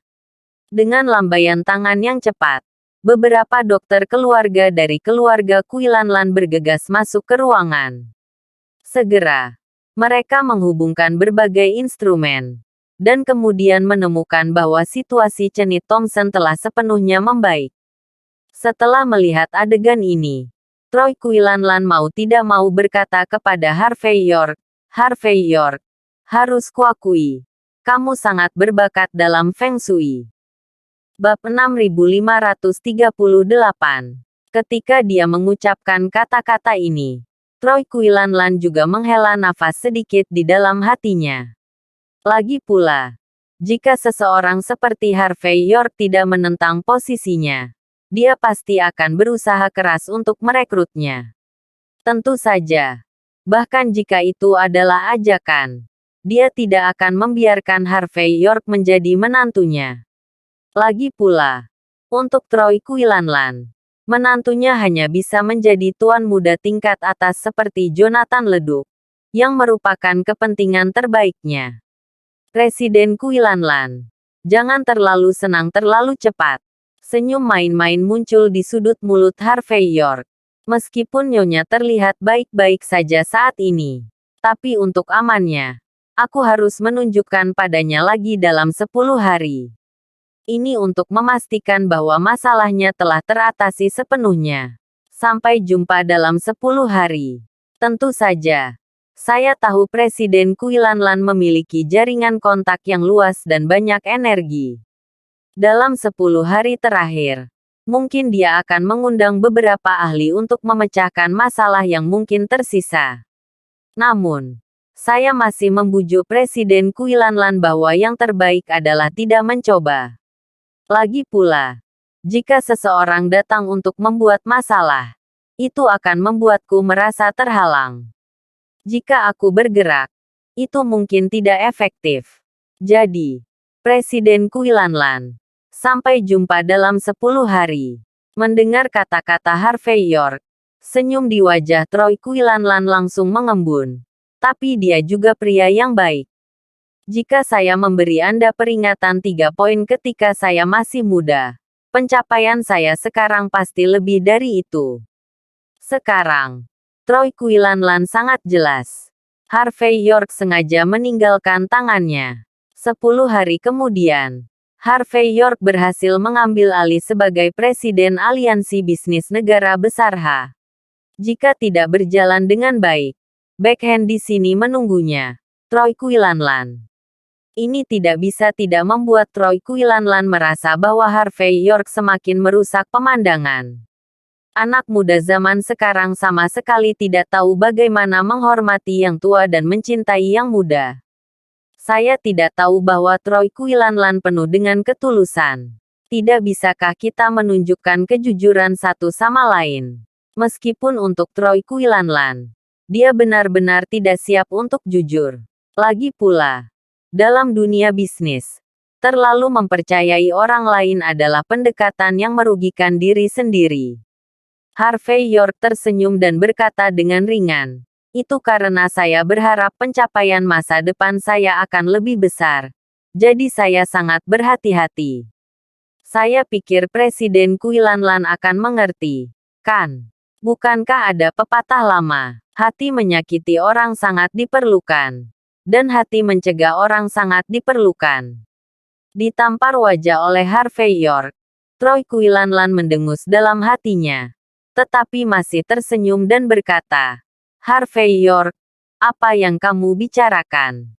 Dengan lambaian tangan yang cepat, beberapa dokter keluarga dari keluarga Quilanlan bergegas masuk ke ruangan. Segera, mereka menghubungkan berbagai instrumen, dan kemudian menemukan bahwa situasi Cenit Thompson telah sepenuhnya membaik. Setelah melihat adegan ini, Troy Quilanlan mau tidak mau berkata kepada Harvey York, "Harvey York, harus kuakui, kamu sangat berbakat dalam Feng Shui." Bab 6538. Ketika dia mengucapkan kata-kata ini, Troy Quilanlan juga menghela nafas sedikit di dalam hatinya. Lagi pula, jika seseorang seperti Harvey York tidak menentang posisinya, dia pasti akan berusaha keras untuk merekrutnya. Tentu saja, bahkan jika itu adalah ajakan, dia tidak akan membiarkan Harvey York menjadi menantunya. Lagi pula, untuk Troy Quilanlan, menantunya hanya bisa menjadi tuan muda tingkat atas seperti Jonathan Leduc, yang merupakan kepentingan terbaiknya. Presiden Quilanlan, jangan terlalu senang terlalu cepat. Senyum main-main muncul di sudut mulut Harvey York. Meskipun nyonya terlihat baik-baik saja saat ini, tapi untuk amannya, aku harus menunjukkan padanya lagi dalam 10 hari. Ini untuk memastikan bahwa masalahnya telah teratasi sepenuhnya. Sampai jumpa dalam 10 hari. Tentu saja, saya tahu Presiden Quilanlan memiliki jaringan kontak yang luas dan banyak energi. Dalam 10 hari terakhir, mungkin dia akan mengundang beberapa ahli untuk memecahkan masalah yang mungkin tersisa. Namun, saya masih membujuk Presiden Quilanlan bahwa yang terbaik adalah tidak mencoba. Lagi pula, jika seseorang datang untuk membuat masalah, itu akan membuatku merasa terhalang. Jika aku bergerak, itu mungkin tidak efektif. Jadi, Presiden Quilanlan, sampai jumpa dalam 10 hari. Mendengar kata-kata Harvey York, senyum di wajah Troy Quilanlan langsung mengembun. Tapi dia juga pria yang baik. Jika saya memberi Anda peringatan 3 poin ketika saya masih muda, pencapaian saya sekarang pasti lebih dari itu. Sekarang, Troy Quilanlan sangat jelas. Harvey York sengaja meninggalkan tangannya. 10 hari kemudian, Harvey York berhasil mengambil alih sebagai Presiden Aliansi Bisnis Negara Besar H. Jika tidak berjalan dengan baik, backhand di sini menunggunya. Troy Quilanlan. Ini tidak bisa tidak membuat Troy Quilanlan merasa bahwa Harvey York semakin merusak pemandangan. Anak muda zaman sekarang sama sekali tidak tahu bagaimana menghormati yang tua dan mencintai yang muda. Saya tidak tahu bahwa Troy Quilanlan penuh dengan ketulusan. Tidak bisakah kita menunjukkan kejujuran satu sama lain? Meskipun untuk Troy Quilanlan, dia benar-benar tidak siap untuk jujur. Lagi pula, dalam dunia bisnis, terlalu mempercayai orang lain adalah pendekatan yang merugikan diri sendiri. Harvey York tersenyum dan berkata dengan ringan, "Itu karena saya berharap pencapaian masa depan saya akan lebih besar. Jadi saya sangat berhati-hati." Saya pikir Presiden Quilanlan akan mengerti. Kan? Bukankah ada pepatah lama, hati menyakiti orang sangat diperlukan, dan hati mencegah orang sangat diperlukan. Ditampar wajah oleh Harvey York, Troy Quilanlan mendengus dalam hatinya. Tetapi masih tersenyum dan berkata, "Harvey York, apa yang kamu bicarakan?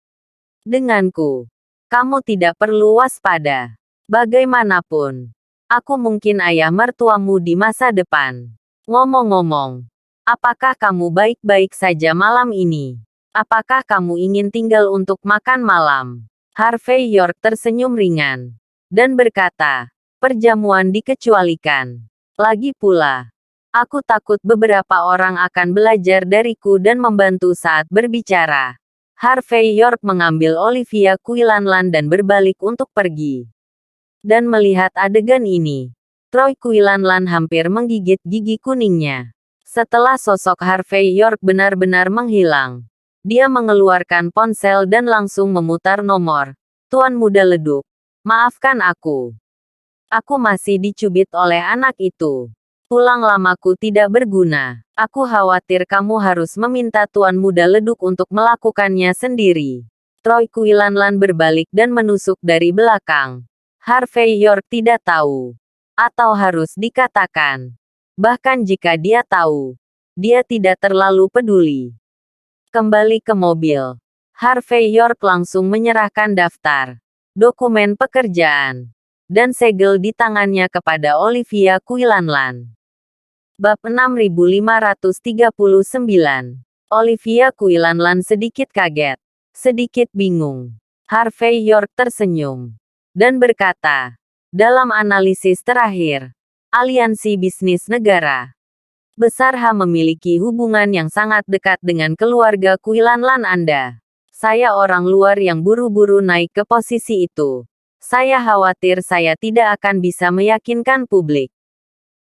Denganku, kamu tidak perlu waspada. Bagaimanapun, aku mungkin ayah mertuamu di masa depan. Ngomong-ngomong, apakah kamu baik-baik saja malam ini? Apakah kamu ingin tinggal untuk makan malam?" Harvey York tersenyum ringan, dan berkata, "Perjamuan dikecualikan. Lagi pula, Aku takut beberapa orang akan belajar dariku dan membantu saat berbicara. Harvey York mengambil Olivia Quinlan dan berbalik untuk pergi. Dan melihat adegan ini, Troy Quinlan hampir menggigit gigi kuningnya. Setelah sosok Harvey York benar-benar menghilang, dia mengeluarkan ponsel dan langsung memutar nomor. Tuan muda leduk, maafkan aku. Aku masih dicubit oleh anak itu. Tulang lamaku tidak berguna. Aku khawatir kamu harus meminta Tuan Muda Leduk untuk melakukannya sendiri. Troy Quinlan berbalik dan menusuk dari belakang. Harvey York tidak tahu. Atau harus dikatakan. Bahkan jika dia tahu, dia tidak terlalu peduli. Kembali ke mobil. Harvey York langsung menyerahkan daftar, dokumen pekerjaan, dan segel di tangannya kepada Olivia Quinlan. Bab 6539. Olivia Quinlan sedikit kaget, sedikit bingung. Harvey York tersenyum dan berkata, dalam analisis terakhir, aliansi bisnis negara besar H memiliki hubungan yang sangat dekat dengan keluarga Quinlan Anda. Saya orang luar yang buru-buru naik ke posisi itu. Saya khawatir saya tidak akan bisa meyakinkan publik.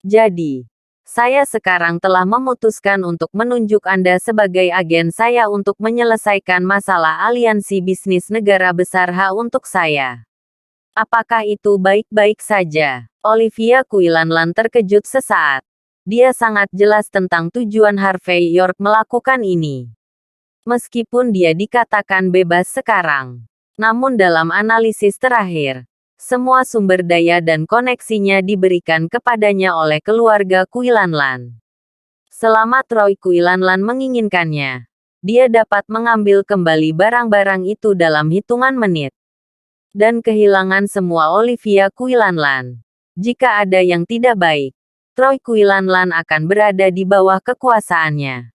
Jadi, saya sekarang telah memutuskan untuk menunjuk Anda sebagai agen saya untuk menyelesaikan masalah aliansi bisnis negara besar H untuk saya. Apakah itu baik-baik saja? Olivia Quinlan terkejut sesaat. Dia sangat jelas tentang tujuan Harvey York melakukan ini. Meskipun dia dikatakan bebas sekarang. Namun dalam analisis terakhir, semua sumber daya dan koneksinya diberikan kepadanya oleh keluarga Quinlan. Selama Troy Quinlan menginginkannya, dia dapat mengambil kembali barang-barang itu dalam hitungan menit. Dan kehilangan semua Olivia Quinlan. Jika ada yang tidak baik, Troy Quinlan akan berada di bawah kekuasaannya.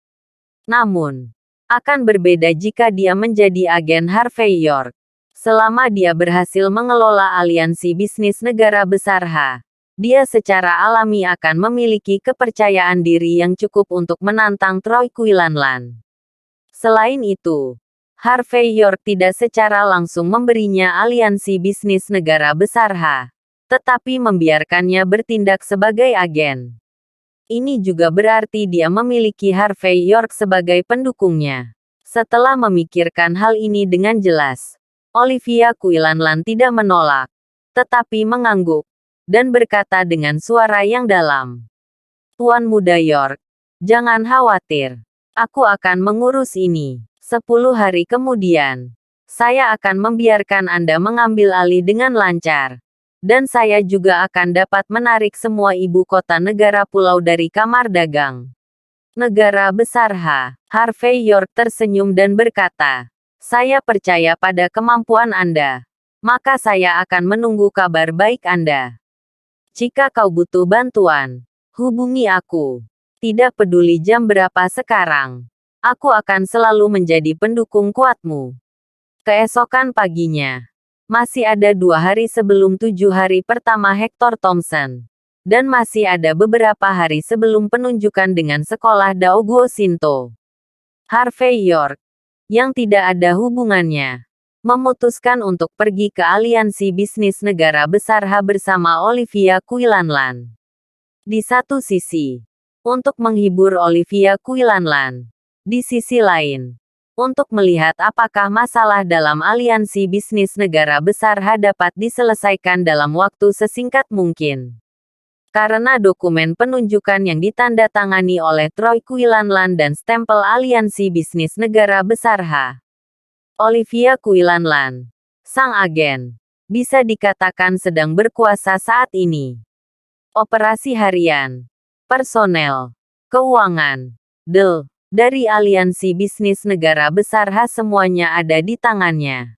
Namun, akan berbeda jika dia menjadi agen Harvey York. Selama dia berhasil mengelola aliansi bisnis negara besar H, dia secara alami akan memiliki kepercayaan diri yang cukup untuk menantang Troy Quinlan. Selain itu, Harvey York tidak secara langsung memberinya aliansi bisnis negara besar H, tetapi membiarkannya bertindak sebagai agen. Ini juga berarti dia memiliki Harvey York sebagai pendukungnya. Setelah memikirkan hal ini dengan jelas, Olivia Quinlan tidak menolak, tetapi mengangguk, dan berkata dengan suara yang dalam. Tuan Muda York, jangan khawatir. Aku akan mengurus ini. 10 hari kemudian, saya akan membiarkan Anda mengambil alih dengan lancar. Dan saya juga akan dapat menarik semua ibu kota negara pulau dari kamar dagang negara besar H. Harvey York tersenyum dan berkata, saya percaya pada kemampuan Anda. Maka saya akan menunggu kabar baik Anda. Jika kau butuh bantuan, hubungi aku. Tidak peduli jam berapa sekarang. Aku akan selalu menjadi pendukung kuatmu. Keesokan paginya, masih ada 2 hari sebelum 7 hari pertama Hector Thompson. Dan masih ada beberapa hari sebelum penunjukan dengan sekolah Daoguo Shinto. Harvey York, yang tidak ada hubungannya, memutuskan untuk pergi ke aliansi bisnis negara besar H bersama Olivia Quinlan. Di satu sisi, untuk menghibur Olivia Quinlan. Di sisi lain, untuk melihat apakah masalah dalam aliansi bisnis negara besar H dapat diselesaikan dalam waktu sesingkat mungkin. Karena dokumen penunjukan yang ditandatangani oleh Troy Quinlan dan stempel aliansi bisnis negara besar H. Olivia Quinlan, sang agen, bisa dikatakan sedang berkuasa saat ini. Operasi harian, personel, keuangan, dari aliansi bisnis negara besar H semuanya ada di tangannya.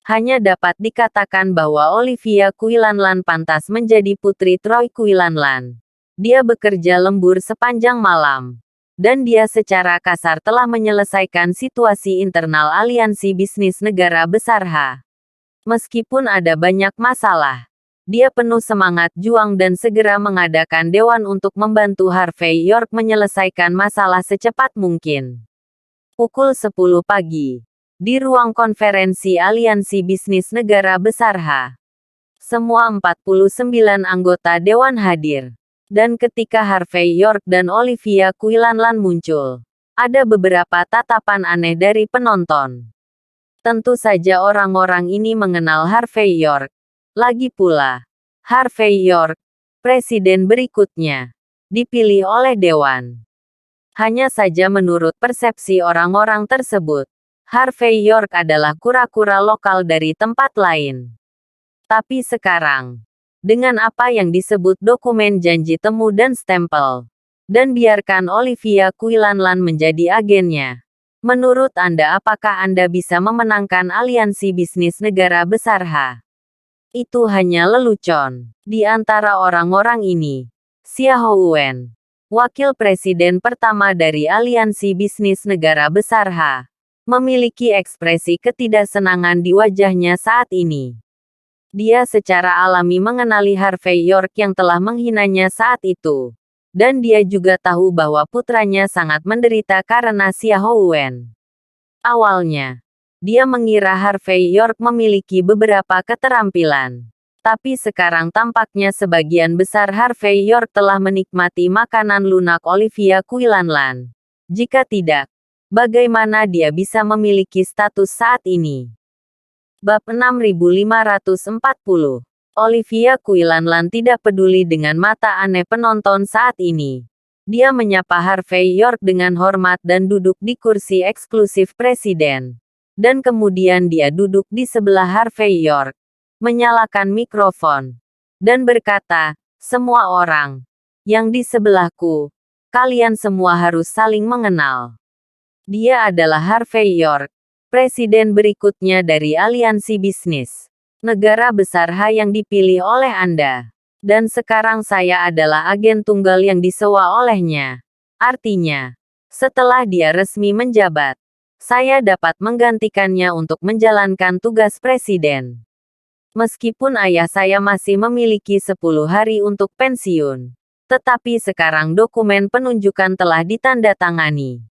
Hanya dapat dikatakan bahwa Olivia Quinlan pantas menjadi putri Troy Quinlan. Dia bekerja lembur sepanjang malam. Dan dia secara kasar telah menyelesaikan situasi internal aliansi bisnis negara besar H. Meskipun ada banyak masalah, Dia penuh semangat juang dan segera mengadakan dewan untuk membantu Harvey York menyelesaikan masalah secepat mungkin. Pukul 10 pagi. Di ruang konferensi Aliansi Bisnis Negara Besar H. Semua 49 anggota dewan hadir. Dan ketika Harvey York dan Olivia Quinlan muncul, ada beberapa tatapan aneh dari penonton. Tentu saja orang-orang ini mengenal Harvey York. Lagi pula, Harvey York, presiden berikutnya, dipilih oleh dewan. Hanya saja menurut persepsi orang-orang tersebut, Harvey York adalah kura-kura lokal dari tempat lain. Tapi sekarang, dengan apa yang disebut dokumen janji temu dan stempel, dan biarkan Olivia Quinlan menjadi agennya. Menurut Anda, apakah Anda bisa memenangkan aliansi bisnis negara besar H? Itu hanya lelucon. Di antara orang-orang ini, Xiao Wen, wakil presiden pertama dari aliansi bisnis negara besar H, memiliki ekspresi ketidaksenangan di wajahnya saat ini. Dia secara alami mengenali Harvey York yang telah menghinanya saat itu. Dan dia juga tahu bahwa putranya sangat menderita karena Xiao Wen. Awalnya, dia mengira Harvey York memiliki beberapa keterampilan. Tapi sekarang tampaknya sebagian besar Harvey York telah menikmati makanan lunak Olivia Quinlan. Jika tidak, bagaimana dia bisa memiliki status saat ini? Bab 6540. Olivia Quinlan tidak peduli dengan mata aneh penonton saat ini. Dia menyapa Harvey York dengan hormat dan duduk di kursi eksklusif presiden. Dan kemudian dia duduk di sebelah Harvey York, menyalakan mikrofon, dan berkata, "Semua orang yang di sebelahku, kalian semua harus saling mengenal. Dia adalah Harvey York, presiden berikutnya dari aliansi bisnis negara besar H yang dipilih oleh Anda. Dan sekarang saya adalah agen tunggal yang disewa olehnya. Artinya, setelah dia resmi menjabat, saya dapat menggantikannya untuk menjalankan tugas presiden. Meskipun ayah saya masih memiliki 10 hari untuk pensiun. Tetapi sekarang dokumen penunjukan telah ditandatangani.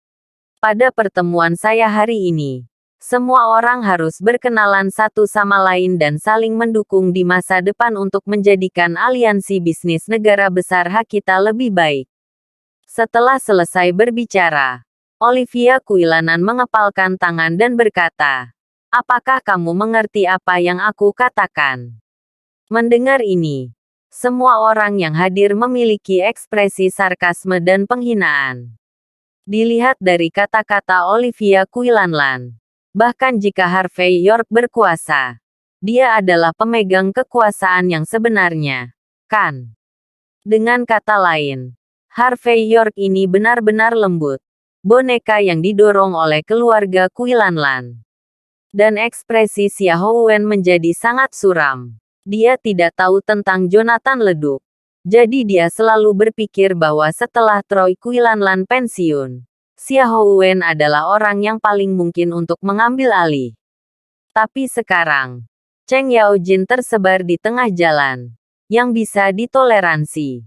Pada pertemuan saya hari ini, semua orang harus berkenalan satu sama lain dan saling mendukung di masa depan untuk menjadikan aliansi bisnis negara besar H kita lebih baik." Setelah selesai berbicara, Olivia Quinlan mengepalkan tangan dan berkata, "Apakah kamu mengerti apa yang aku katakan?" Mendengar ini, semua orang yang hadir memiliki ekspresi sarkasme dan penghinaan. Dilihat dari kata-kata Olivia Quinlan, bahkan jika Harvey York berkuasa, dia adalah pemegang kekuasaan yang sebenarnya, kan? Dengan kata lain, Harvey York ini benar-benar lembut, boneka yang didorong oleh keluarga Quinlan. Dan ekspresi Xiao Wen menjadi sangat suram. Dia tidak tahu tentang Jonathan Leduc. Jadi dia selalu berpikir bahwa setelah Troy Quinlan pensiun, Xiao Wen adalah orang yang paling mungkin untuk mengambil alih. Tapi sekarang, Cheng Yaojin tersebar di tengah jalan, yang bisa ditoleransi.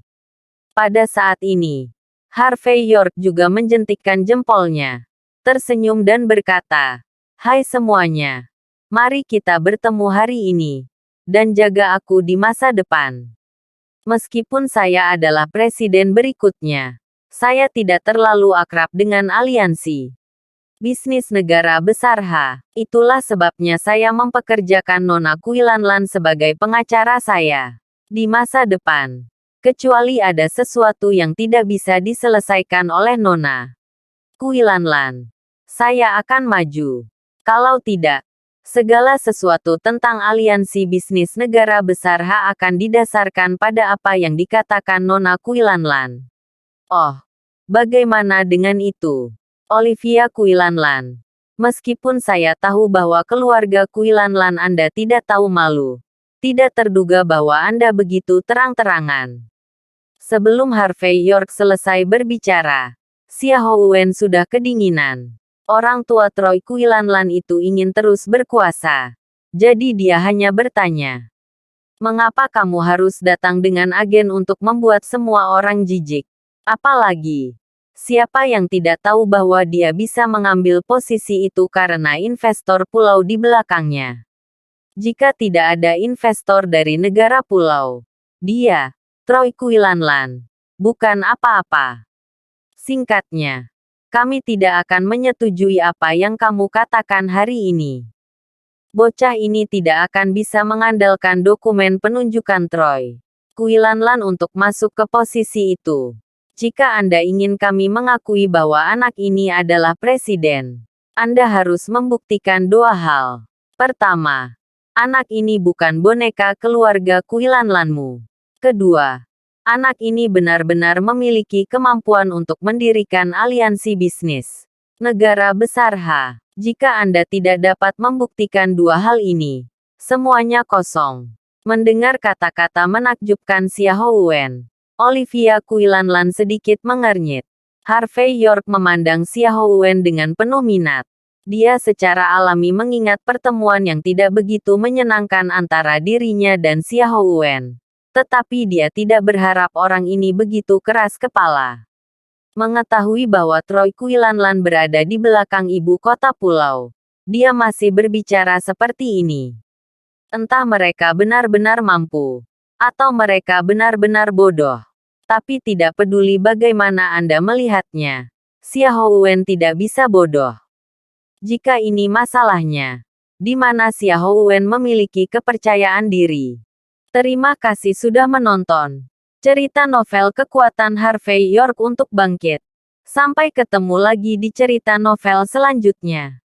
Pada saat ini, Harvey York juga menjentikkan jempolnya, tersenyum dan berkata, "Hai semuanya, mari kita bertemu hari ini, dan jaga aku di masa depan. Meskipun saya adalah presiden berikutnya, saya tidak terlalu akrab dengan aliansi bisnis negara besar H. Itulah sebabnya saya mempekerjakan Nona Quinlan sebagai pengacara saya di masa depan. Kecuali ada sesuatu yang tidak bisa diselesaikan oleh Nona Quinlan, saya akan maju. Kalau tidak, segala sesuatu tentang aliansi bisnis negara besar H akan didasarkan pada apa yang dikatakan Nona Quinlan." "Oh, bagaimana dengan itu, Olivia Quinlan? Meskipun saya tahu bahwa keluarga Quinlan Anda tidak tahu malu, tidak terduga bahwa Anda begitu terang-terangan." Sebelum Harvey York selesai berbicara, Xiao Wen sudah kedinginan. Orang tua Troy Quinlan itu ingin terus berkuasa. Jadi dia hanya bertanya, Mengapa kamu harus datang dengan agen untuk membuat semua orang jijik? Apalagi, siapa yang tidak tahu bahwa dia bisa mengambil posisi itu karena investor pulau di belakangnya? Jika tidak ada investor dari negara pulau, dia, Troy Quilanlan, bukan apa-apa. Singkatnya, kami tidak akan menyetujui apa yang kamu katakan hari ini. Bocah ini tidak akan bisa mengandalkan dokumen penunjukan Troy Quilanlan untuk masuk ke posisi itu. Jika Anda ingin kami mengakui bahwa anak ini adalah presiden, Anda harus membuktikan dua hal. Pertama, anak ini bukan boneka keluarga Quilanlanmu. Kedua, anak ini benar-benar memiliki kemampuan untuk mendirikan aliansi bisnis negara besar H. Jika Anda tidak dapat membuktikan dua hal ini, semuanya kosong. Mendengar kata-kata menakjubkan Xiao Wen, Olivia Quilanlan sedikit mengernyit. Harvey York memandang Xiao Wen dengan penuh minat. Dia secara alami mengingat pertemuan yang tidak begitu menyenangkan antara dirinya dan Xiao Wen. Tetapi dia tidak berharap orang ini begitu keras kepala. Mengetahui bahwa Troy Quilanlan berada di belakang ibu kota pulau, dia masih berbicara seperti ini. Entah mereka benar-benar mampu, atau mereka benar-benar bodoh. Tapi tidak peduli bagaimana Anda melihatnya, Xiao Wen tidak bisa bodoh. Jika ini masalahnya, di mana Xiao Wen memiliki kepercayaan diri. Terima kasih sudah menonton cerita novel Kekuatan Harvey York untuk Bangkit. Sampai ketemu lagi di cerita novel selanjutnya.